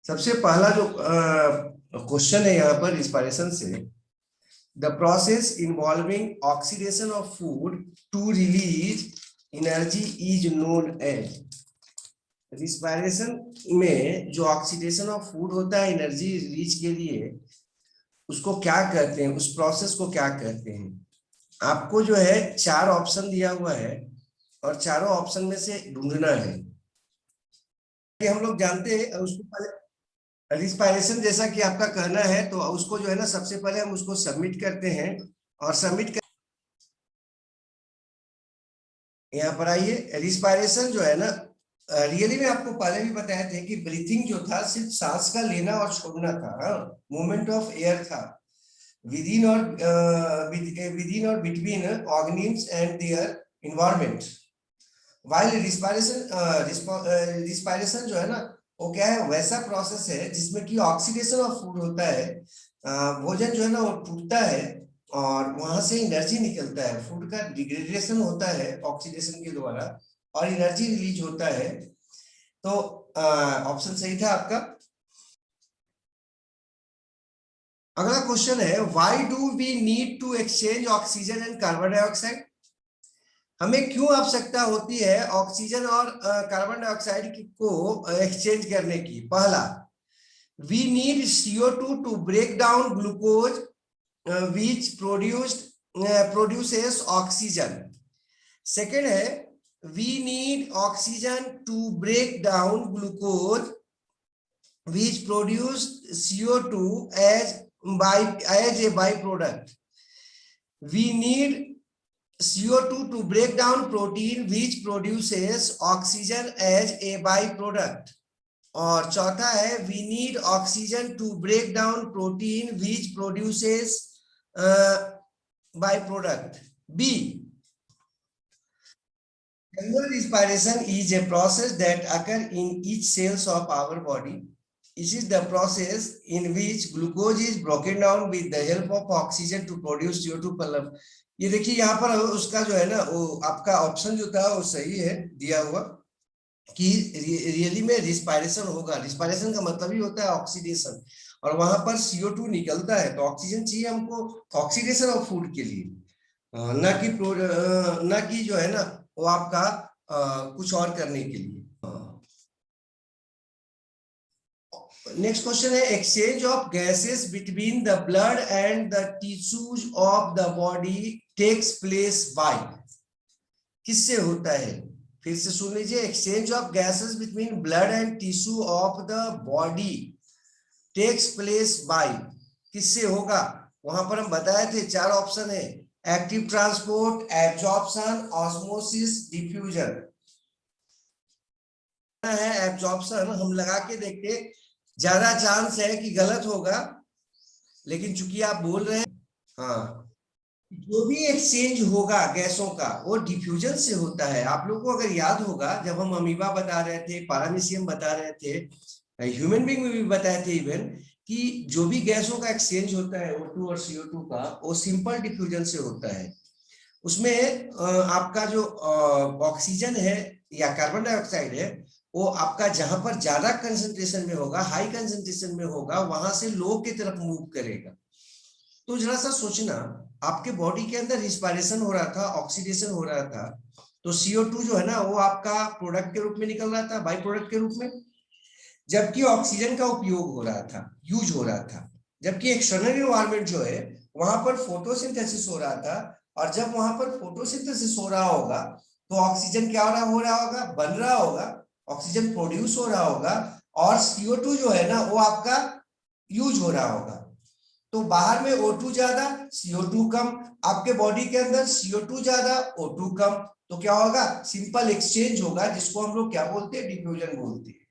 सबसे पहला जो क्वेश्चन है यहाँ पर इंस्पायरेशन से, the process involving oxidation of food to release energy is known as. Respiration में जो ऑक्सीडेशन ऑफ फूड होता है एनर्जी रिलीज के लिए, उसको क्या कहते हैं, उस प्रोसेस को क्या कहते हैं। आपको जो है 4 ऑप्शन दिया हुआ है और चारों ऑप्शन में से ढूंढना है। हम लोग जानते हैं उसको पहले रिस्पायरेशन जैसा कि आपका कहना है, तो उसको जो है ना सबसे पहले हम उसको सबमिट करते हैं और सबमिट कर यहाँ पर आइए। रिस्पायरेशन जो है ना, रियली में आपको पहले भी बताए थे कि ब्रीथिंग जो था सिर्फ सांस का लेना और छोड़ना था, मूवमेंट ऑफ एयर था within or between organisms and their environment। while respiration जो है ना, वो क्या है, वैसा प्रोसेस है जिसमें कि ऑक्सीडेशन ऑफ फूड होता है। भोजन जो है ना वो टूटता है और वहां से एनर्जी निकलता है, फूड का डिग्रेडेशन होता है ऑक्सीडेशन के द्वारा और एनर्जी रिलीज होता है। तो ऑप्शन सही था आपका। अगला क्वेश्चन है, why do we need to exchange oxygen and carbon dioxide. हमें क्यों आवश्यकता होती है ऑक्सीजन और कार्बन डाइऑक्साइड को एक्सचेंज करने की। पहला, we need CO2 to break down glucose which produces oxygen। Second है, we need oxygen to break down glucose which produce CO2 as a byproduct। we need CO2 to break down protein which produces oxygen as a byproduct। और चौथा है, we need oxygen to break down protein which produces byproduct। B, cellular respiration is a process that occurs in each cells of our body। This is the process in which glucose is broken down with the help of oxygen to produce CO2 मतलब। ये देखिए यहाँ पर उसका जो है ना, वो आपका ऑप्शन जो था वो सही है दिया हुआ कि रियली में रिस्पायरेशन होगा। रिस्पायरेशन का मतलब ही होता है ऑक्सीडेशन, और वहां पर CO2 निकलता है तो ऑक्सीजन चाहिए हमको ऑक्सीडेशन ऑफ फूड के लिए, ना कि जो है ना वो आपका कुछ और करने के लिए। नेक्स्ट क्वेश्चन है, exchange of gases between the blood and the tissues of the body takes place by. किससे होता है, फिर से सुन लीजिए। Exchange of gases between blood and tissue of the body takes place by, किससे होगा। वहां पर हम बताए थे 4 ऑप्शन है, active transport, absorption, osmosis, diffusion. है एब्जॉर्प्शन, हम लगा के देखते, ज्यादा चांस है कि गलत होगा, लेकिन चूंकि आप बोल रहे हैं, हाँ, जो भी एक्सचेंज होगा गैसों का वो डिफ्यूजन से होता है। आप लोगों को अगर याद होगा, जब हम अमीबा बता रहे थे, पैरामीशियम बता रहे थे, ह्यूमन बीइंग में भी बताए थे इवन, कि जो भी गैसों का एक्सचेंज होता है O2 और CO2 का, वो सिंपल डिफ्यूजन से होता है। उसमें आपका जो ऑक्सीजन है या कार्बन डाइऑक्साइड है, वो आपका जहां पर ज्यादा कंसंट्रेशन में होगा, हाई कंसंट्रेशन में होगा, वहां से लो की तरफ मूव करेगा। तो जरा सा सोचना, आपके बॉडी के अंदर रिस्पायरेशन हो रहा था, ऑक्सीडेशन हो रहा था, तो CO2 जो है ना वो आपका प्रोडक्ट के रूप में निकल रहा था, बाई प्रोडक्ट के रूप में, जबकि ऑक्सीजन का उपयोग हो रहा था, यूज हो रहा था। जबकि एक्सटर्नल एनवायरनमेंट जो है वहां पर फोटोसिंथेसिस हो रहा था, और जब वहां पर फोटोसिंथेसिस हो रहा होगा तो ऑक्सीजन क्या हो रहा होगा, बन रहा होगा, ऑक्सीजन प्रोड्यूस हो रहा होगा, और CO2 जो है ना वो आपका यूज हो रहा होगा। तो बाहर में O2 ज्यादा, CO2 कम, आपके बॉडी के अंदर CO2 ज्यादा, O2 कम, तो क्या होगा, सिंपल एक्सचेंज होगा, जिसको हम लोग क्या बोलते हैं, डिफ्यूजन बोलते हैं।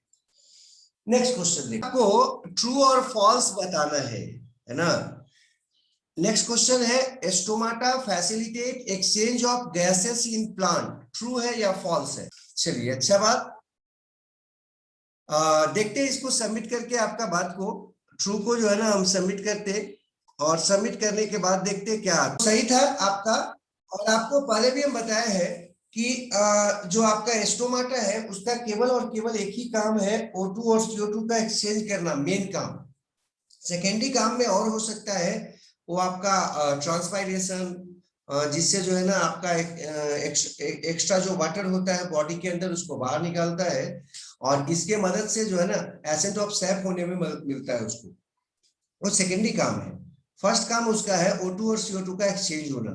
नेक्स्ट क्वेश्चन देखो, आपको ट्रू और फॉल्स बताना है ना। नेक्स्ट क्वेश्चन है, stomata facilitate exchange of gases in plant, true है या फॉल्स है। चलिए, अच्छा बात, देखते हैं इसको सबमिट करके आपका बात को। ट्रू को जो है ना हम सबमिट करते, और सबमिट करने के बाद देखते क्या सही था आपका। और आपको पहले भी हम बताए हैं कि जो आपका स्टोमाटा है उसका केवल और केवल एक ही काम है O2 और CO2 का एक्सचेंज करना, मेन काम। सेकेंडरी काम में और हो सकता है वो आपका ट्रांसपायरेशन, जिससे जो है ना आपका एक्स्ट्रा जो वाटर होता है बॉडी के अंदर उसको बाहर निकालता है, और इसके मदद से जो है ना एसेंट ऑफ सैप होने में मदद मिलता है उसको। वो सेकेंडरी काम है। फर्स्ट काम उसका है O2 और CO2 का एक्सचेंज होना,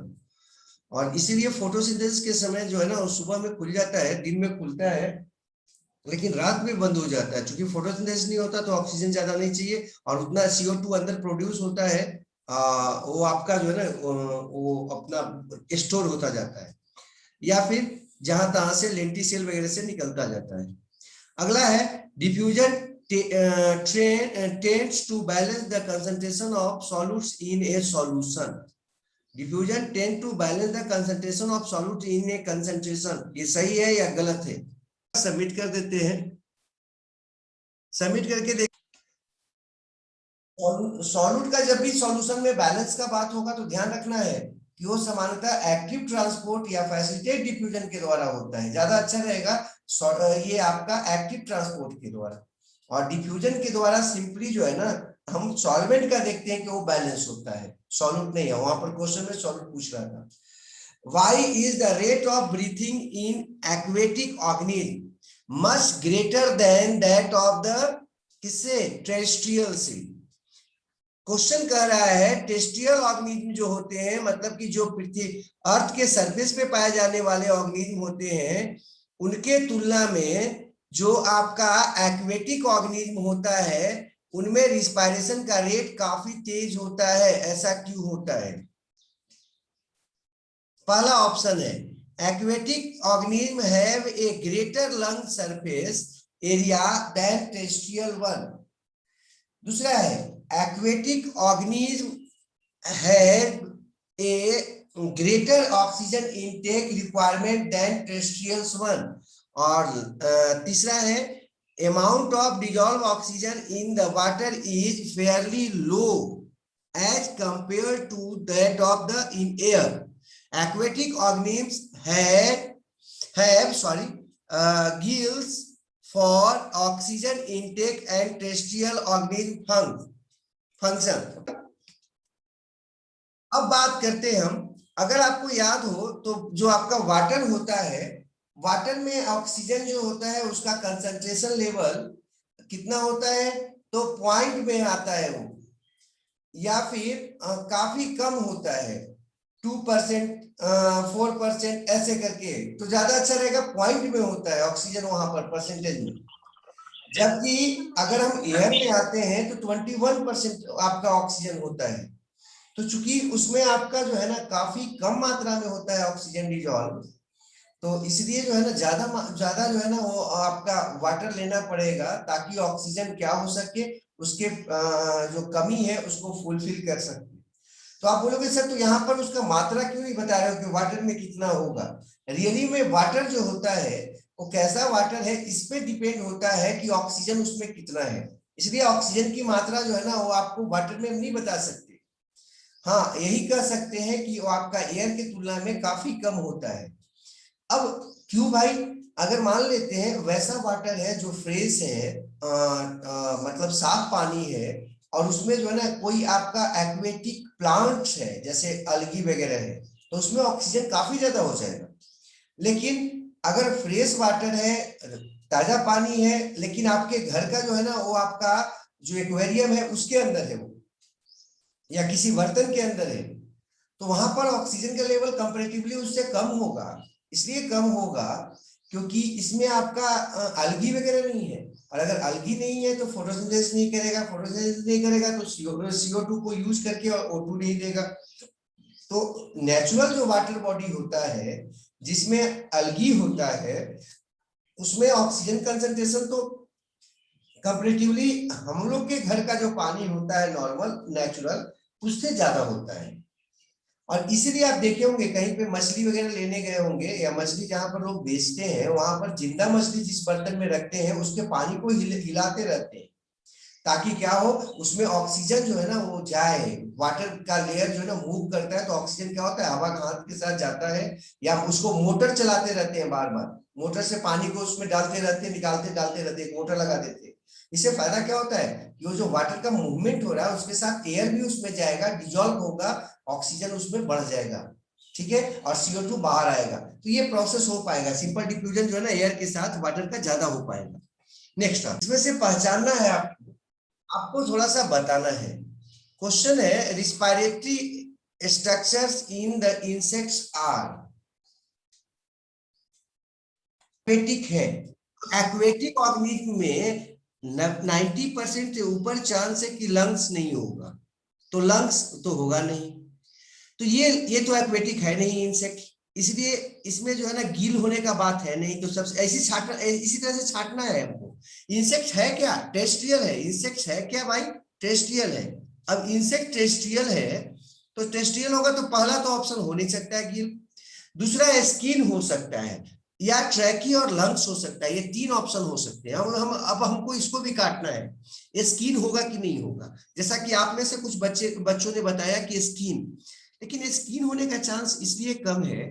और इसीलिए फोटोसिंथेसिस के समय जो है ना वो सुबह में खुल जाता है, दिन में खुलता है, लेकिन रात में बंद हो जाता है। क्योंकि फोटोसिंथेसिस नहीं होता तो ऑक्सीजन ज्यादा नहीं चाहिए, और उतना CO2 अंदर प्रोड्यूस होता है, वो आपका जो है ना वो अपना स्टोर होता जाता है, या फिर जहां तहां से लेंटिसियल वगैरह से निकलता जाता है। अगला है diffusion tends to balance the concentration of solutes in a solution. Diffusion tend to balance the concentration of solute in a concentration. ये सही है या गलत है? सबमिट कर देते हैं। सबमिट करके देख, सॉल्यूट का जब भी सॉल्यूशन में बैलेंस का बात होगा तो ध्यान रखना है कि वो सामान्यतः एक्टिव ट्रांसपोर्ट या फैसिलिटेट डिफ्यूजन के द्वारा होता है। ज्यादा अच्छा रहेगा ये आपका एक्टिव ट्रांसपोर्ट के द्वारा, और डिफ्यूजन के द्वारा सिंपली जो है ना हम सॉल्वेंट का देखते हैं कि वो बैलेंस होता है, सॉल्यूट नहीं है। वहां पर क्वेश्चन में सॉल्यूट पूछ रहा था। Why is the rate of breathing in aquatic organism much greater than that of the किससे टेरेस्ट्रियल से? क्वेश्चन कह रहा है टेरेस्ट्रियल ऑर्गेनिज्म जो होते हैं, मतलब कि जो पृथ्वी अर्थ के सरफेस पे पाए जाने वाले ऑर्गेनिज्म होते हैं, उनके तुलना में जो आपका एक्वेटिक ऑर्गेनिज्म होता है उनमें रिस्पायरेशन का रेट काफी तेज होता है। ऐसा क्यों होता है? पहला ऑप्शन है aquatic organism have a greater lung surface area than terrestrial one. दूसरा है aquatic organism have a greater oxygen intake requirement than terrestrial one. और तीसरा है amount of dissolve oxygen in the water is fairly low as compare to that of the in air. Aquatic organisms have gills for oxygen intake and terrestrial organism function. अब बात करते हैं हम, अगर आपको याद हो तो जो आपका वाटर होता है, वाटर में ऑक्सीजन जो होता है उसका कंसंट्रेशन लेवल कितना होता है? तो पॉइंट में आता है वो, या फिर काफी कम होता है, 2%, 4% ऐसे करके। तो ज्यादा अच्छा रहेगा पॉइंट में होता है ऑक्सीजन वहां पर परसेंटेज में। जबकि अगर हम एयर में आते हैं तो 21% आपका ऑक्सीजन होता है। तो चूंकि उसमें आपका जो है ना काफी कम मात्रा में होता है ऑक्सीजन डिजॉल्व, तो इसलिए जो है ना ज्यादा जो है ना वो आपका वाटर लेना पड़ेगा ताकि ऑक्सीजन क्या हो सके, उसके जो कमी है उसको फुलफिल कर सके। तो आप बोलोगे सर तो यहाँ पर उसका मात्रा क्यों नहीं बता रहे हो कि वाटर में कितना होगा? रियली में वाटर जो होता है वो कैसा वाटर है इस पे डिपेंड होता है कि ऑक्सीजन उसमें कितना है। इसलिए ऑक्सीजन की मात्रा जो है ना वो आपको वाटर में नहीं बता सकते। हाँ, यही कह सकते हैं कि वो आपका एयर की तुलना में काफी कम होता है। अब क्यों भाई? अगर मान लेते हैं वैसा वाटर है जो फ्रेश है, मतलब साफ पानी है, और उसमें जो है ना कोई आपका एक्वेटिक प्लांट है जैसे अलगी वगैरह है, तो उसमें ऑक्सीजन काफी ज्यादा हो जाएगा। लेकिन अगर फ्रेश वाटर है, ताजा पानी है, लेकिन आपके घर का जो है ना वो आपका जो एक्वेरियम है उसके अंदर है वो, या किसी बर्तन के अंदर है, तो वहां पर ऑक्सीजन का लेवल कंपैरेटिवली उससे कम होगा। इसलिए कम होगा क्योंकि इसमें आपका अलगी वगैरह नहीं है, और अगर अलगी नहीं है तो फोटोसिंथेसिस नहीं करेगा, फोटोसिंथेसिस नहीं करेगा तो CO2 को यूज करके O2 नहीं देगा। तो नेचुरल जो वाटर बॉडी होता है जिसमें अलगी होता है उसमें ऑक्सीजन कंसंट्रेशन तो कंपैरेटिवली हम लोग के घर का जो पानी होता है नॉर्मल नेचुरल उससे ज्यादा होता है। और इसीलिए आप देखे होंगे कहीं पे मछली वगैरह लेने गए होंगे, या मछली जहां पर लोग बेचते हैं वहां पर जिंदा मछली जिस बर्तन में रखते हैं उसके पानी को हिलाते रहते हैं, ताकि क्या हो, उसमें ऑक्सीजन जो है ना वो जाए, वाटर का लेयर जो है ना मूव करता है, तो ऑक्सीजन क्या होता है, हवा हाथ के साथ जाता है, या उसको मोटर चलाते रहते हैं, बार बार मोटर से पानी को उसमें डालते रहते हैं, निकालते डालते रहते हैं, मोटर लगा देते हैं। इससे फायदा क्या होता है कि वो जो वाटर का मूवमेंट हो रहा है उसके साथ एयर भी उसमें जाएगा, डिजोल्व होगा, ऑक्सीजन उसमें बढ़ जाएगा, ठीक है, और CO2 बाहर आएगा, तो ये प्रोसेस हो पाएगा, सिंपल डिफ्यूजन जो है ना एयर के साथ वाटर का ज्यादा हो पाएगा। नेक्स्ट, इसमें से पहचानना है आपको, आपको थोड़ा सा बताना है। क्वेश्चन है, respiratory structures in the insects are aquatic है। एक्वेटिक ऑर्गेनिज्म में 90% से ऊपर चांस है कि लंग्स नहीं होगा, तो लंग्स तो होगा नहीं, तो ये तो एक्वेटिक है नहीं इंसेक्ट, इसलिए इसमें जो है ना गील होने का बात है नहीं, तो सबसे ऐसी छाटना, इसी तरह से छाटना है हमको। इंसेक्ट है क्या, टेरेस्ट्रियल है, इंसेक्ट है क्या भाई, टेरेस्ट्रियल है। अब इंसेक्ट टेरेस्ट्रियल है, तो टेरेस्ट्रियल होगा तो पहला तो ऑप्शन हो नहीं सकता है गील, दूसरा स्किन हो सकता है, या ट्रैकी और लंग्स हो सकता है, ये तीन ऑप्शन हो सकते हैं। अब हमको इसको भी काटना है, ये स्किन होगा कि नहीं होगा। जैसा कि आप में से कुछ बच्चों ने बताया कि स्किन, लेकिन स्किन होने का चांस इसलिए कम है,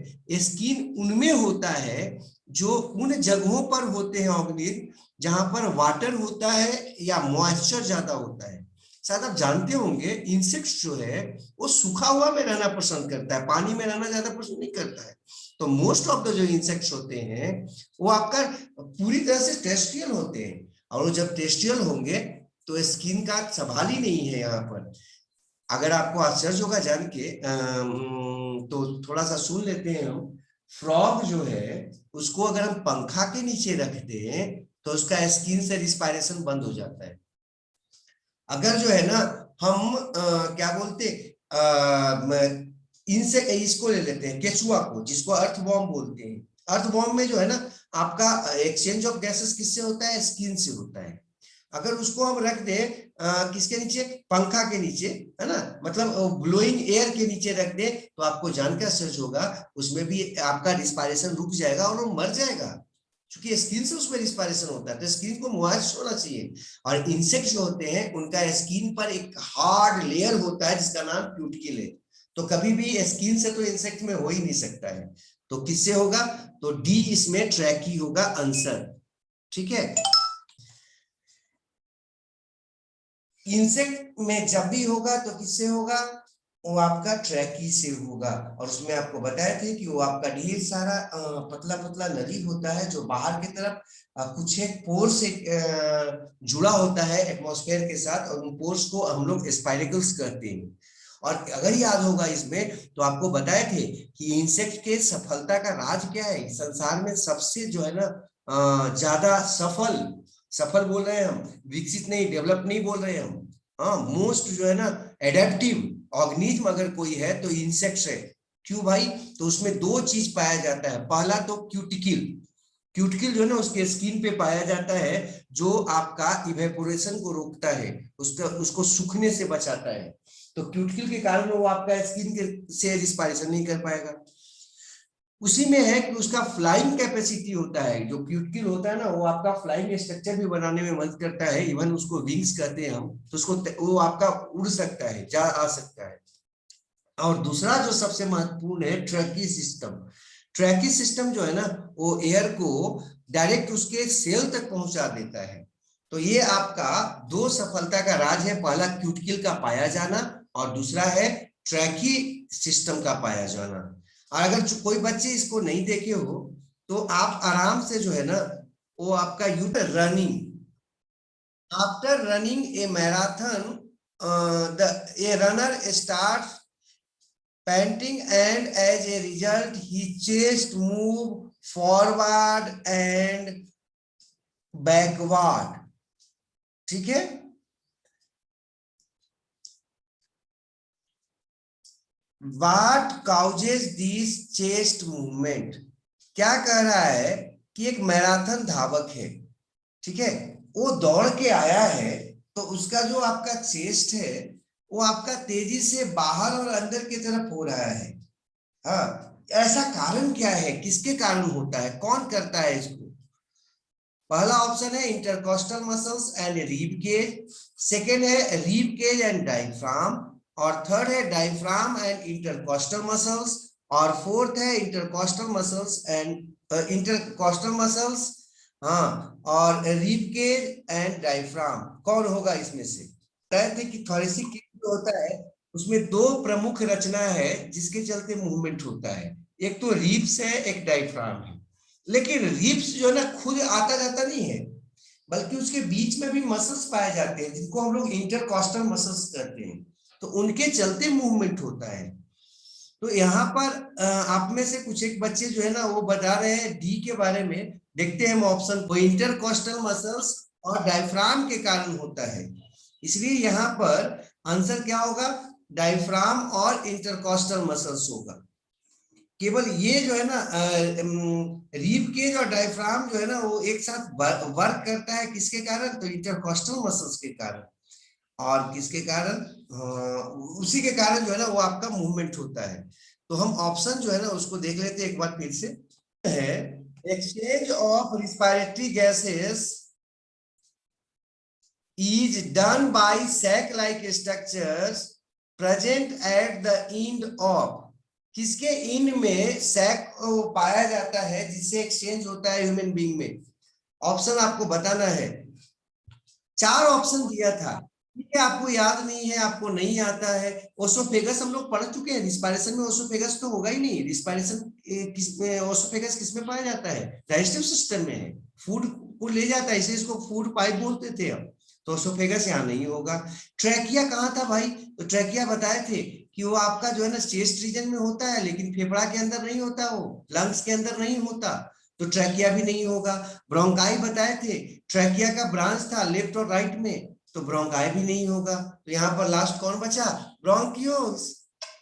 स्किन उनमें होता है जो उन जगहों पर होते हैं ऑर्गेनिज्म जहां पर वाटर होता है या मॉइस्चर ज्यादा होता है। शायद आप जानते होंगे इंसेक्ट्स जो है वो सूखा हुआ में रहना पसंद करता है, पानी में रहना ज्यादा पसंद नहीं करता है। तो मोस्ट ऑफ द जो इंसेक्ट्स होते हैं वो आपका पूरी तरह से टेरेस्ट्रियल होते हैं, और वो जब टेरेस्ट्रियल होंगे तो स्किन का सवाल ही नहीं है यहाँ पर। अगर आपको आश्चर्य होगा जान के तो थोड़ा सा सुन लेते हैं हम। फ्रॉग जो है उसको अगर हम पंखा के नीचे रख दें तो उसका स्किन से रिस्पायरेशन बंद हो जाता है। अगर जो है ना हम क्या बोलते इनसे इसको ले लेते हैं, केचुआ को, जिसको अर्थवॉर्म बोलते हैं। अर्थवॉर्म में जो है ना आपका एक्सचेंज ऑफ गैसेस किससे होता है, स्किन से होता है। अगर उसको हम रख दें किसके नीचे, पंखा के नीचे, है ना, मतलब ब्लोइंग एयर के नीचे रख दें, तो आपको जानकर सर्च होगा उसमें भी आपका रिस्पायरेशन रुक जाएगा और वो मर जाएगा, क्योंकि स्किन से उसमें रिस्पायरेशन होता है, तो स्किन को मॉइस्ट होना चाहिए। और इंसेक्ट जो होते हैं उनका स्किन पर एक हार्ड लेयर होता है जिसका नाम क्यूटिकल है, तो कभी भी स्किन से तो इंसेक्ट में हो ही नहीं सकता है। तो किससे होगा, तो डी इसमें ट्रैकी होगा आंसर, ठीक है। इंसेक्ट में जब भी होगा तो किससे होगा, वो आपका ट्रैकी से होगा। और उसमें आपको बताए थे कि वो आपका ढेर सारा पतला पतला नली होता है जो बाहर की तरफ कुछ एक पोर से जुड़ा होता है एटमॉस्फेयर के साथ, और उन पोर्स को हम लोग स्पाइरेकल्स कहते हैं। और अगर याद होगा इसमें तो आपको बताए थे कि इंसेक्ट के सफलता का राज क्या है, संसार में सबसे जो है ना ज्यादा सफल, सफल बोल रहे हैं हम, विकसित नहीं, डेवलप नहीं बोल रहे हैं हम, हाँ, मोस्ट जो है ना एडेप्टिव ऑर्गेनिज्म अगर कोई है तो इंसेक्ट्स है। क्यों भाई, तो उसमें दो चीज पाया जाता है, पहला तो क्यूटिकल, क्यूटिकल जो है ना उसके स्किन पे पाया जाता है, जो आपका इवेपोरेशन को रोकता है, उसका उसको सूखने से बचाता है। तो क्यूटिकल के कारण वो आपका स्किन के से रिस्पायरेशन नहीं कर पाएगा। उसी में है कि उसका फ्लाइंग कैपेसिटी होता है, जो क्यूटिकल होता है ना वो आपका फ्लाइंग स्ट्रक्चर भी बनाने में मदद करता है, इवन उसको विंग्स कहते हैं हम, तो उसको वो आपका उड़ सकता है, जा आ सकता है। और दूसरा जो सबसे महत्वपूर्ण है ट्रैकी सिस्टम। ट्रैकी सिस्टम जो है ना वो एयर को डायरेक्ट उसके सेल तक पहुंचा देता है। तो ये आपका दो सफलता का राज है, पहला क्यूटिकल का पाया जाना और दूसरा है ट्रैकी सिस्टम का पाया जाना। और अगर कोई बच्चे इसको नहीं देखे हो तो आप आराम से जो है ना वो आपका running, after running A marathon a runner starts panting and as a result his chest move forward and backward, ठीक है। What causes this chest movement, क्या कह रहा है कि एक मैराथन धावक है, ठीक है, वो दौड़ के आया है, तो उसका जो आपका चेस्ट है वो आपका तेजी से बाहर और अंदर की तरफ हो रहा है। हाँ, ऐसा कारण क्या है, किसके कारण होता है, कौन करता है इसको, पहला ऑप्शन है intercostal muscles and rib cage, second है रिब केज एंड डायफ्राम, और थर्ड है डायफ्राम एंड इंटरकॉस्टल मसल्स, और फोर्थ है intercostal muscles and intercostal muscles, हाँ, और रिब केज एंड डायफ्राम। कौन होगा इसमें से? कहते हैं कि थोरेसिक केज जो होता है उसमें दो प्रमुख रचना है जिसके चलते मूवमेंट होता है, एक तो रिब्स है, एक डायफ्राम है। लेकिन रिब्स जो है ना खुद आता जाता नहीं है, बल्कि उसके बीच में भी मसल्स पाए जाते हैं जिनको हम लोग इंटरकॉस्टल मसल्स कहते हैं, तो उनके चलते मूवमेंट होता है। तो यहाँ पर आप में से कुछ एक बच्चे जो है ना वो बता रहे हैं डी के बारे में। देखते हैं हम ऑप्शन को। इंटरकॉस्टल मसल्स और डायफ्राम के कारण होता है, इसलिए यहाँ पर आंसर क्या होगा? डायफ्राम और इंटरकॉस्टल मसल्स होगा। केवल ये जो है ना रीब केज और डायफ्राम जो है ना वो एक साथ वर्क करता है, किसके कारण? तो इंटरकॉस्टल मसल्स के कारण। और किसके कारण? उसी के कारण जो है ना वो आपका मूवमेंट होता है। तो हम ऑप्शन जो है ना उसको देख लेते हैं एक बार फिर से। है exchange of respiratory gases is done by sac like structures present at the end of, किसके इन में सैक पाया जाता है जिससे एक्सचेंज होता है ह्यूमन बीइंग में? ऑप्शन आपको बताना है। 4 ऑप्शन दिया था, ठीक है, आपको याद नहीं है, आपको नहीं आता है। ओसोफेगस हम लोग पढ़ चुके हैं, रिस्पायरेशन में ओसोफेगस तो होगा ही नहीं। रिस्पायरेशन किसमें, ओसोफेगस किसमें पाया जाता है? डाइजेस्टिव सिस्टम में है, फूड को ले जाता है, इसलिए इसको फूड पाइप बोलते थे हम। तो ओसोफेगस यहाँ नहीं होगा। ट्रैकिया कहाँ था भाई? तो ट्रैकिया बताए थे कि वो आपका जो है ना चेस्ट रीजन में होता है, लेकिन फेफड़ा के अंदर नहीं होता, वो लंग्स के अंदर नहीं होता, तो ट्रैकिया भी नहीं होगा। ब्रोंकाई बताए थे, ट्रैकिया का ब्रांच था लेफ्ट और राइट में, तो ब्रोंकाई भी नहीं होगा। तो यहाँ पर लास्ट कौन बचा? ब्रोंकियोल्स।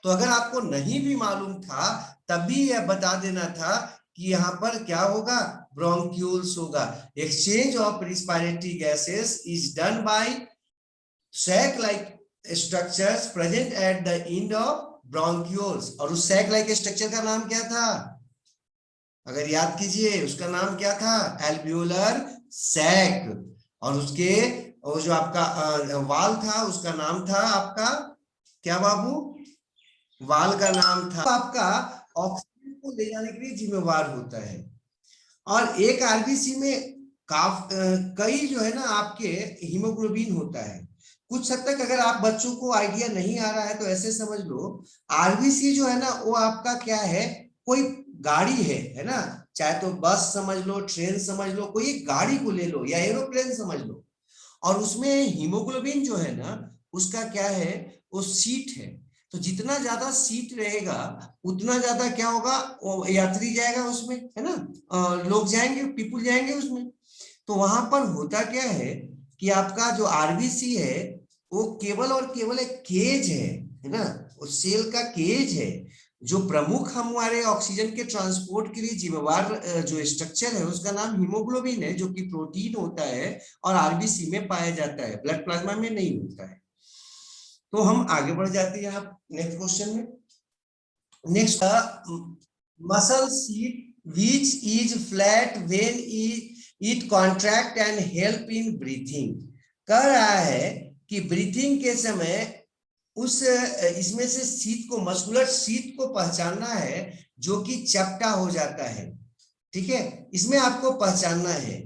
तो अगर आपको नहीं भी मालूम था तब भी यह बता देना था कि यहाँ पर क्या होगा? ब्रोंक्यूल्स होगा। Exchange of respiratory gases is done by sac like structures present at the end of bronchioles. और उस सैक लाइक स्ट्रक्चर का नाम क्या था? अगर याद कीजिए, उसका नाम क्या था? Alveolar sac. और उसके वो जो आपका वाल था उसका नाम था आपका क्या बाबू? वाल का नाम था आपका ऑक्सीजन को ले जाने के लिए जिम्मेवार होता है। और एक आरबीसी में कई जो है ना आपके हीमोग्लोबिन होता है। कुछ हद तक अगर आप बच्चों को आइडिया नहीं आ रहा है तो ऐसे समझ लो, आरबीसी जो है ना वो आपका क्या है? कोई गाड़ी है ना, चाहे तो बस समझ लो, ट्रेन समझ लो, कोई एक गाड़ी को ले लो या एरोप्लेन समझ लो, और उसमें हीमोग्लोबिन जो है ना उसका क्या है? वो सीट है। तो जितना ज्यादा सीट रहेगा उतना ज्यादा क्या होगा? वो यात्री जाएगा उसमें, है ना, लोग जाएंगे, पीपुल जाएंगे उसमें। तो वहां पर होता क्या है कि आपका जो आरबीसी है वो केवल और केवल एक केज है ना, वो सेल का केज है। जो प्रमुख हमारे ऑक्सीजन के ट्रांसपोर्ट के लिए जिम्मेवार जो स्ट्रक्चर है उसका नाम हीमोग्लोबिन है, जो कि प्रोटीन होता है और आरबीसी में पाया जाता है, ब्लड प्लाज्मा में नहीं होता है। तो हम आगे बढ़ जाते हैं आप नेक्स्ट क्वेश्चन में। Next, muscle seat which is flat when it contract and help in breathing। कह रहा है कि ब्रीथिंग के समय उस इसमें से सीट को, मस्कुलर सीट को पहचानना है जो कि चपटा हो जाता है। ठीक है, इसमें आपको पहचानना है।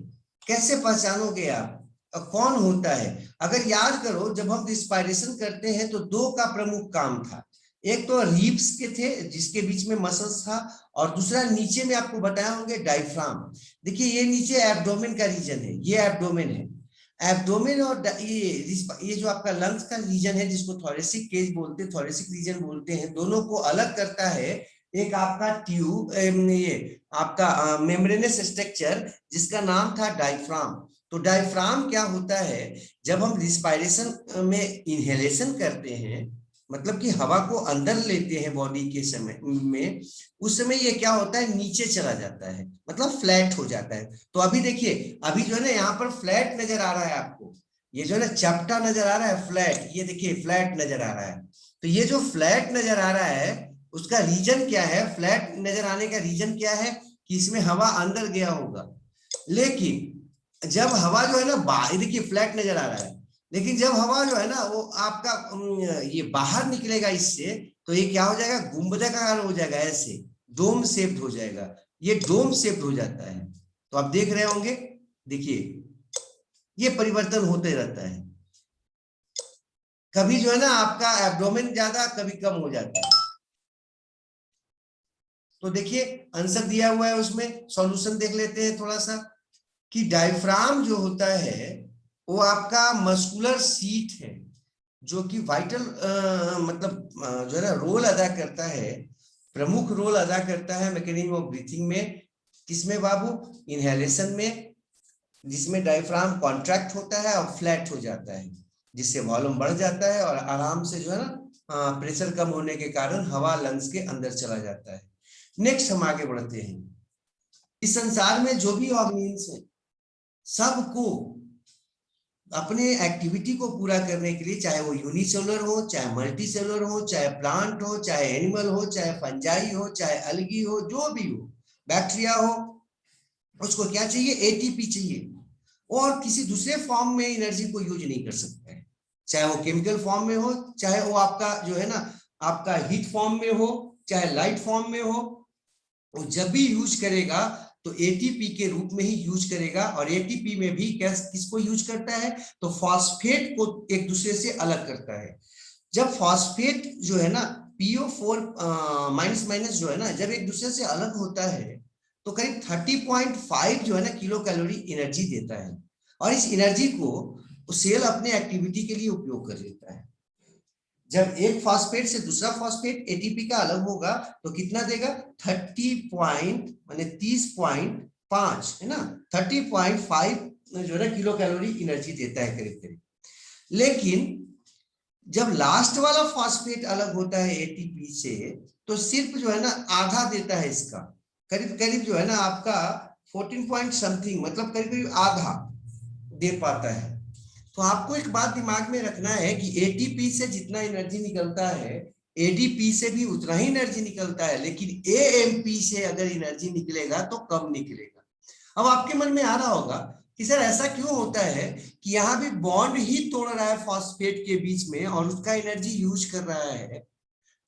कैसे पहचानोगे आप? कौन होता है? अगर याद करो, जब हम रिस्पायरेशन करते हैं तो 2 का प्रमुख काम था। एक तो रिब्स के थे जिसके बीच में मसल्स था, और दूसरा नीचे में आपको बताया होंगे डायफ्राम। देखिए ये नीचे एब्डोमेन का रीजन है, ये एब्डोमेन है। एब्डोमेन और ये जो आपका लंग्स का रीजन है जिसको थोरेसिक केज बोलते हैं, थोरेसिक रीजन बोलते हैं, दोनों को अलग करता है एक आपका ट्यूब, ये आपका मेम्ब्रेनस स्ट्रक्चर जिसका नाम था डायफ्राम। तो डायफ्राम क्या होता है? जब हम रिस्पायरेशन में इनहेलेशन करते हैं, मतलब कि हवा को अंदर लेते हैं बॉडी के समय में, उस समय ये क्या होता है? नीचे चला जाता है, मतलब फ्लैट हो जाता है। तो अभी देखिए, अभी जो है ना यहाँ पर फ्लैट नजर आ रहा है आपको, ये जो है ना चपटा नजर आ रहा है, फ्लैट, ये देखिए फ्लैट नजर आ रहा है। तो ये जो फ्लैट नजर आ रहा है उसका रीजन क्या है? फ्लैट नजर आने का रीजन क्या है? कि इसमें हवा अंदर गया होगा। लेकिन जब हवा जो है ना बाहर, देखिए फ्लैट नजर आ रहा है, लेकिन जब हवा जो है ना वो आपका ये बाहर निकलेगा इससे, तो ये क्या हो जाएगा, गुंबदाकार हो जाएगा, ऐसे डोम शेप्ड हो जाएगा, ये डोम शेप्ड हो जाता है। तो आप देख रहे होंगे, देखिए ये परिवर्तन होते रहता है, कभी जो है ना आपका एब्डोमेन ज्यादा, कभी कम हो जाता है। तो देखिए आंसर दिया हुआ है, उसमें सॉल्यूशन देख लेते हैं थोड़ा सा, कि डायफ्राम जो होता है वो आपका मस्कुलर सीट है, जो कि वाइटल मतलब जो है ना रोल अदा करता है, प्रमुख रोल अदा करता है मैकेनिज्म ऑफ ब्रीथिंग में। किसमें बाबू, इनहेलेशन में, जिसमें डायफ्राम कॉन्ट्रैक्ट होता है और फ्लैट हो जाता है, जिससे वॉल्यूम बढ़ जाता है और आराम से जो है ना प्रेशर कम होने के कारण हवा लंग्स के अंदर चला जाता है। नेक्स्ट हम आगे बढ़ते हैं। इस संसार में जो भी ऑर्गेनिल्स हैं, सबको अपने एक्टिविटी को पूरा करने के लिए, चाहे वो यूनिसेलुलर हो, चाहे मल्टीसेलुलर हो, चाहे प्लांट हो, चाहे एनिमल हो, चाहे फंजाई हो, चाहे अलगी हो, जो भी हो, बैक्टीरिया हो, उसको क्या चाहिए, एटीपी चाहिए। और किसी दूसरे फॉर्म में एनर्जी को यूज नहीं कर सकता है, चाहे वो केमिकल फॉर्म में हो, चाहे वो आपका जो है ना आपका हीट फॉर्म में हो, चाहे लाइट फॉर्म में हो, वो जब भी यूज करेगा तो एटीपी के रूप में ही यूज करेगा। और एटीपी में भी किसको यूज करता है, तो फॉस्फेट को एक दूसरे से अलग करता है। जब फॉस्फेट जो है ना PO4 माइनस माइनस जो है ना, जब एक दूसरे से अलग होता है तो करीब 30.5 जो है ना किलो कैलोरी एनर्जी देता है, और इस एनर्जी को सेल अपने एक्टिविटी के लिए उपयोग कर लेता है। जब एक फॉस्फेट से दूसरा फॉस्फेट एटीपी का अलग होगा तो कितना देगा, 30.5 है ना, 30.5 जो है ना किलो कैलोरी एनर्जी देता है करीब करीब। लेकिन जब लास्ट वाला फॉस्फेट अलग होता है एटीपी से, तो सिर्फ जो है ना आधा देता है इसका, करीब करीब जो है ना आपका 14 पॉइंट समथिंग, मतलब करीब करीब आधा दे पाता है। तो आपको एक बात दिमाग में रखना है कि एटीपी से जितना एनर्जी निकलता है, एडीपी से भी उतना ही एनर्जी निकलता है, लेकिन एएमपी से अगर एनर्जी निकलेगा तो कम निकलेगा। अब आपके मन में आ रहा होगा कि सर ऐसा क्यों होता है कि यहाँ भी बॉन्ड ही तोड़ रहा है फॉस्फेट के बीच में और उसका एनर्जी यूज कर रहा है,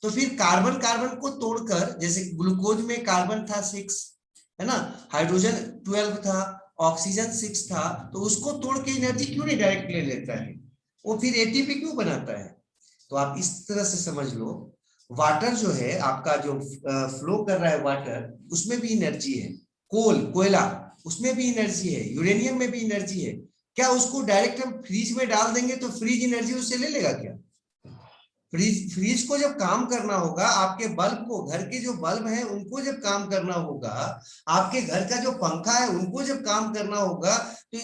तो फिर कार्बन कार्बन को तोड़कर, जैसे ग्लूकोज में कार्बन था 6 है ना, हाइड्रोजन 12 था, ऑक्सीजन 6 था, तो उसको तोड़ के एनर्जी क्यों नहीं डायरेक्ट ले लेता है, वो फिर एटीपी क्यों बनाता है। तो आप इस तरह से समझ लो, वाटर जो है आपका जो फ्लो कर रहा है वाटर, उसमें भी एनर्जी है, कोयला उसमें भी एनर्जी है, यूरेनियम में भी एनर्जी है। क्या उसको डायरेक्ट हम फ्रीज में डाल देंगे तो फ्रीज एनर्जी उससे ले लेगा क्या। फ्रीज को जब काम करना होगा, आपके बल्ब को, घर के जो बल्ब हैं उनको जब काम करना होगा, आपके घर का जो पंखा है उनको जब काम करना होगा, तो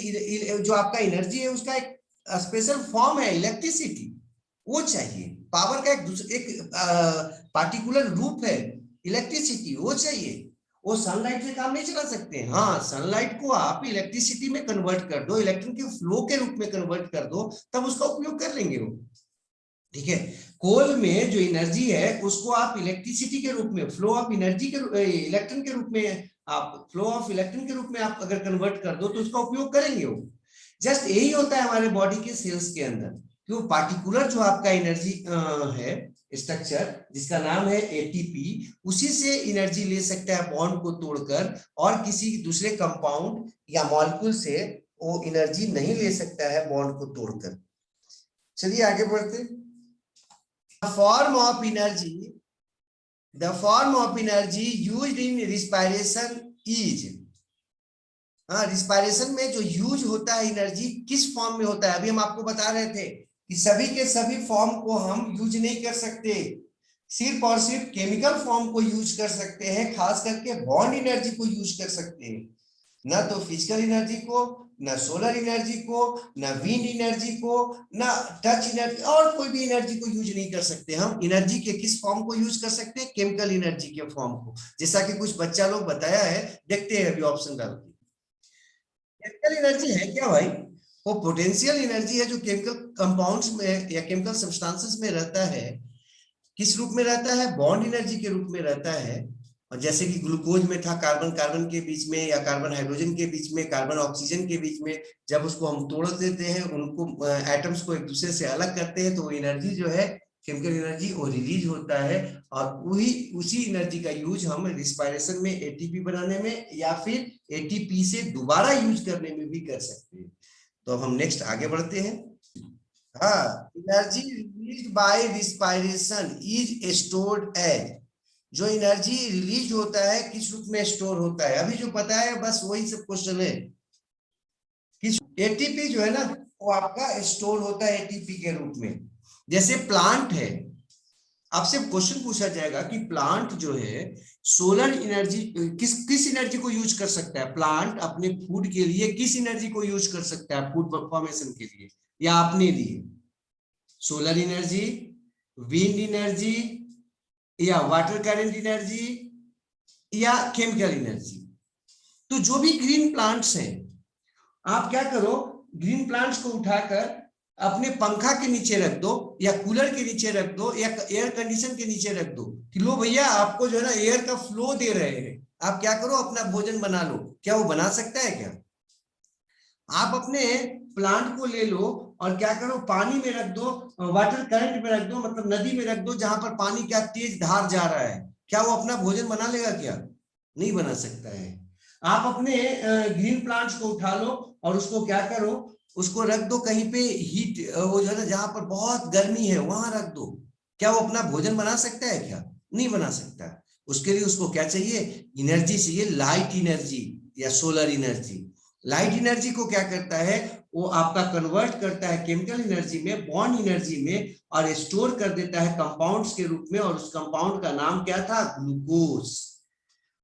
जो आपका एनर्जी है उसका एक स्पेशल फॉर्म है इलेक्ट्रिसिटी, वो चाहिए। पावर का एक पार्टिकुलर रूप है इलेक्ट्रिसिटी, वो चाहिए। वो सनलाइट से काम नहीं चला सकते। हाँ, सनलाइट को आप इलेक्ट्रिसिटी में कन्वर्ट कर दो, इलेक्ट्रॉन के फ्लो के रूप में कन्वर्ट कर दो, तब उसका उपयोग कर लेंगे वो। ठीक है, कोल में जो एनर्जी है उसको आप इलेक्ट्रिसिटी के रूप में, फ्लो ऑफ एनर्जी के इलेक्ट्रॉन के रूप में, आप फ्लो ऑफ इलेक्ट्रॉन के रूप में आप अगर कन्वर्ट कर दो तो उसका उपयोग करेंगे वो। जस्ट यही होता है हमारे बॉडी के सेल्स के अंदर, कि वो पार्टिकुलर जो आपका एनर्जी है स्ट्रक्चर जिसका नाम है एटीपी, उसी से एनर्जी ले सकता है बॉन्ड को तोड़कर, और किसी दूसरे कंपाउंड या मॉलिक्यूल से वो एनर्जी नहीं ले सकता है बॉन्ड को तोड़कर। चलिए आगे बढ़ते। form of energy the form of energy used in respiration is, हाँ, रिस्पायरेशन में जो यूज होता है एनर्जी किस फॉर्म में होता है, अभी हम आपको बता रहे थे कि सभी के सभी फॉर्म को हम यूज नहीं कर सकते, सिर्फ और सिर्फ केमिकल फॉर्म को यूज कर सकते हैं, खास करके बॉन्ड एनर्जी को यूज कर सकते हैं, ना तो फिजिकल एनर्जी को, ना सोलर एनर्जी को, ना विंड एनर्जी को, ना टच एनर्जी, और कोई भी एनर्जी को यूज नहीं कर सकते। हम एनर्जी के किस फॉर्म को यूज कर सकते हैं, केमिकल एनर्जी के फॉर्म को, जैसा कि कुछ बच्चा लोग बताया है, देखते हैं अभी ऑप्शन डाल के। केमिकल एनर्जी है क्या भाई, वो पोटेंशियल एनर्जी है जो केमिकल कंपाउंड्स में या केमिकल सब्सटेंसेस में रहता है। किस रूप में रहता है, बॉन्ड एनर्जी के रूप में रहता है। और जैसे कि ग्लूकोज में था कार्बन कार्बन के बीच में, या कार्बन हाइड्रोजन के बीच में, कार्बन ऑक्सीजन के बीच में, जब उसको हम तोड़ देते हैं, उनको एटम्स को एक दूसरे से अलग करते हैं, तो वो एनर्जी जो है, केमिकल एनर्जी, वो रिलीज होता है। और वही उसी एनर्जी का यूज हम रिस्पायरेशन में एटीपी बनाने में या फिर एटीपी से दोबारा यूज करने में भी कर सकते हैं। तो अब हम नेक्स्ट आगे बढ़ते हैं। हाँ, energy release by respiration is stored as, जो एनर्जी रिलीज होता है किस रूप में स्टोर होता है, अभी जो पता है बस वही सब क्वेश्चन है। किस एटीपी जो है ना, वो आपका स्टोर होता है एटीपी के रूप में। जैसे प्लांट है, आपसे क्वेश्चन पूछा जाएगा कि प्लांट जो है सोलर एनर्जी किस किस एनर्जी को यूज कर सकता है, प्लांट अपने फूड के लिए किस एनर्जी को यूज कर सकता है फूड फॉर्मेशन के लिए या अपने लिए, सोलर एनर्जी, विंड एनर्जी, या वाटर करंट एनर्जी, या केमिकल एनर्जी। तो जो भी ग्रीन प्लांट्स हैं, आप क्या करो, ग्रीन प्लांट्स को उठाकर अपने पंखा के नीचे रख दो, या कूलर के नीचे रख दो, या एयर कंडीशन के नीचे रख दो कि लो भैया आपको जो है ना एयर का फ्लो दे रहे हैं, आप क्या करो अपना भोजन बना लो। क्या वो बना सकता है क्या? आप अपने प्लांट को ले लो और क्या करो, पानी में रख दो, वाटर करंट में रख दो, मतलब नदी में रख दो जहां पर पानी क्या तेज धार जा रहा है, क्या वो अपना भोजन बना लेगा क्या? नहीं बना सकता है। आप अपने ग्रीन प्लांट्स को उठा लो और उसको क्या करो, उसको रख दो कहीं पे हीट, वो जो है ना जहां पर बहुत गर्मी है वहां रख दो, क्या वो अपना भोजन बना सकता है क्या? नहीं बना सकता। उसके लिए उसको क्या चाहिए, एनर्जी चाहिए, लाइट एनर्जी या सोलर एनर्जी। लाइट एनर्जी को क्या करता है, वो आपका कन्वर्ट करता है केमिकल एनर्जी में, बॉन्ड एनर्जी में, और स्टोर कर देता है कंपाउंड्स के रूप में, और उस कंपाउंड का नाम क्या था, ग्लूकोज।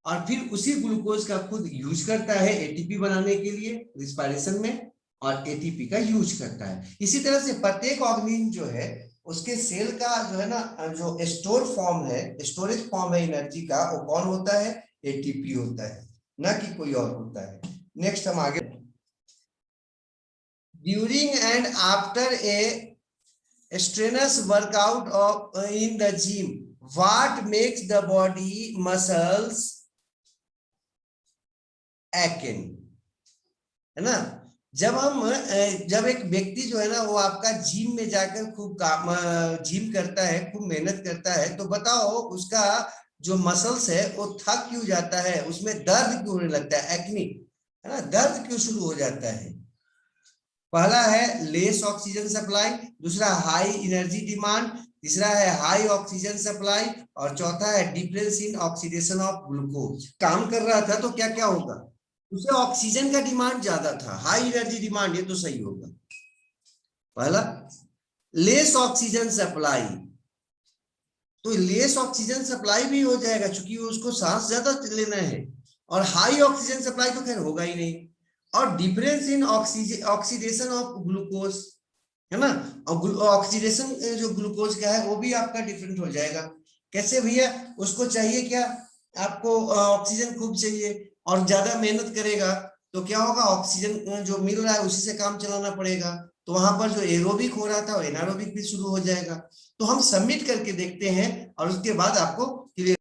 और फिर उसी ग्लूकोज का खुद यूज करता है एटीपी बनाने के लिए रिस्पायरेशन में, और एटीपी का यूज करता है। इसी तरह से प्रत्येक ऑर्गेनिज्म जो है उसके सेल का जो है ना, जो स्टोर फॉर्म है, स्टोरेज फॉर्म है एनर्जी का, वो कौन होता है, एटीपी होता है, ना कि कोई और होता है। नेक्स्ट हम आगे, during and after a strenuous workout of in the gym, what makes the body muscles akin, है ना? जब एक व्यक्ति जो है ना वो आपका जिम में जाकर खूब काम जिम करता है, खूब मेहनत करता है, तो बताओ उसका जो मसल्स है वो थक क्यों जाता है, उसमें दर्द क्यों होने लगता है, एक्ने, है ना, दर्द क्यों शुरू हो जाता है? पहला है लेस ऑक्सीजन सप्लाई, दूसरा हाई एनर्जी डिमांड, तीसरा है हाई ऑक्सीजन सप्लाई, और चौथा है difference in oxidation of glucose. काम कर रहा था तो क्या क्या होगा, उसे ऑक्सीजन का डिमांड ज्यादा था, हाई एनर्जी डिमांड, ये तो सही होगा पहला। लेस ऑक्सीजन सप्लाई, तो लेस ऑक्सीजन सप्लाई भी हो जाएगा क्योंकि उसको सांस ज्यादा लेना है, और हाई ऑक्सीजन सप्लाई तो खैर होगा ही नहीं, और difference in oxidation of glucose, है ना, और ऑक्सीडेशन जो ग्लूकोज का है वो भी आपका डिफरेंट हो जाएगा। कैसे भैया, उसको चाहिए क्या, आपको ऑक्सीजन खूब चाहिए और ज्यादा मेहनत करेगा तो क्या होगा, ऑक्सीजन जो मिल रहा है उसी से काम चलाना पड़ेगा, तो वहां पर जो एरोबिक हो रहा था वो एनारोबिक भी शुरू हो जाएगा। तो हम सबमिट करके देखते हैं और उसके बाद आपको क्लियर।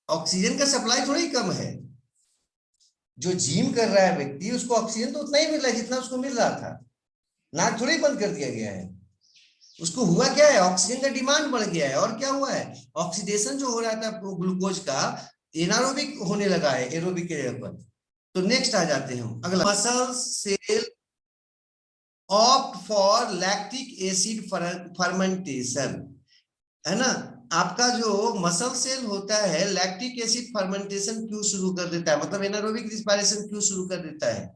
ऑक्सीजन का सप्लाई थोड़ा ही कम है, जो जिम कर रहा है व्यक्ति उसको ऑक्सीजन तो उतना ही मिल रहा है जितना उसको मिल रहा था, नाक थोड़ी बंद कर दिया गया है। उसको हुआ क्या है, ऑक्सीजन का डिमांड बढ़ गया है, और क्या हुआ है, ऑक्सीडेशन जो हो रहा था ग्लूकोज का एनारोबिक होने लगा है एरोबिक के जगह पर। तो नेक्स्ट आ जाते हैं हम अगला, muscle cell opt for lactic acid fermentation, है ना, आपका जो मसल सेल होता है लैक्टिक एसिड फर्मेंटेशन क्यों शुरू कर देता है, मतलब एनारोबिक रिस्पायरेशन क्यों शुरू कर देता है?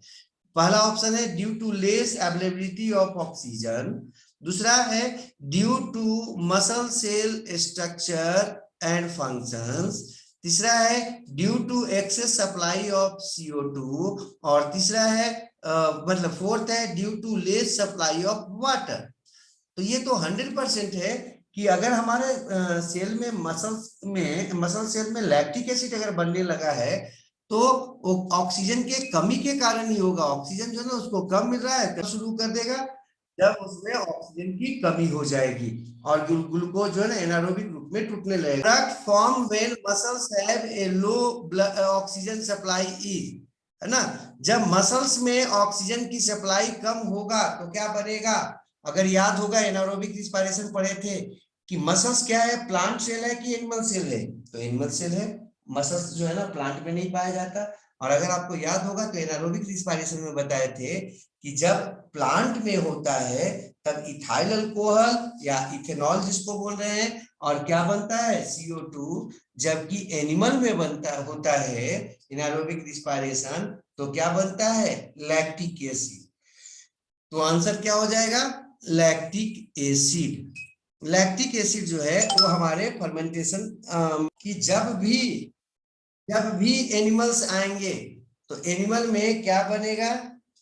पहला ऑप्शन है due to less availability of oxygen, दूसरा है due to muscle cell structure and functions, तीसरा है due to excess supply of CO2, और तीसरा है मतलब फोर्थ है due to less supply of water. तो ये तो 100% है कि अगर हमारे सेल में मसल सेल में लैक्टिक एसिड अगर बनने लगा है तो ऑक्सीजन के कमी के कारण ही होगा, ऑक्सीजन जो है ना उसको कम मिल रहा है, शुरू कर देगा जब उसमें ऑक्सीजन की कमी हो जाएगी और ग्लूकोज जो है ना एनारोबिक रूप में टूटने लगेगा। Product form when muscles have a low oxygen supply is, है ना। जब मसल्स में ऑक्सीजन की सप्लाई कम होगा तो क्या बनेगा? अगर याद होगा एनारोबिक रिस्पायरेशन पढ़े थे कि मसल्स क्या है, प्लांट सेल है कि एनिमल सेल है? तो एनिमल सेल है। मसल्स जो है ना प्लांट में नहीं पाया जाता। और अगर आपको याद होगा तो एनारोबिक रिस्पायरेशन में बताए थे कि जब प्लांट में होता है तब इथाइल अल्कोहल या इथेनॉल जिसको बोल रहे हैं, और क्या बनता है? CO2। जबकि एनिमल में बनता होता है एनारोबिक रिस्पायरेशन तो क्या बनता है? Lactic acid. तो आंसर क्या हो जाएगा? Lactic acid. लैक्टिक एसिड जो है वो हमारे फर्मेंटेशन की जब भी एनिमल्स आएंगे तो एनिमल में क्या बनेगा?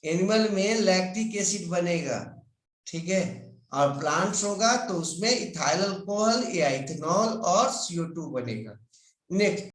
एनिमल में लैक्टिक एसिड बनेगा, ठीक है। और प्लांट्स होगा तो उसमें इथाइल अल्कोहल या इथेनॉल और CO2 बनेगा। नेक्स्ट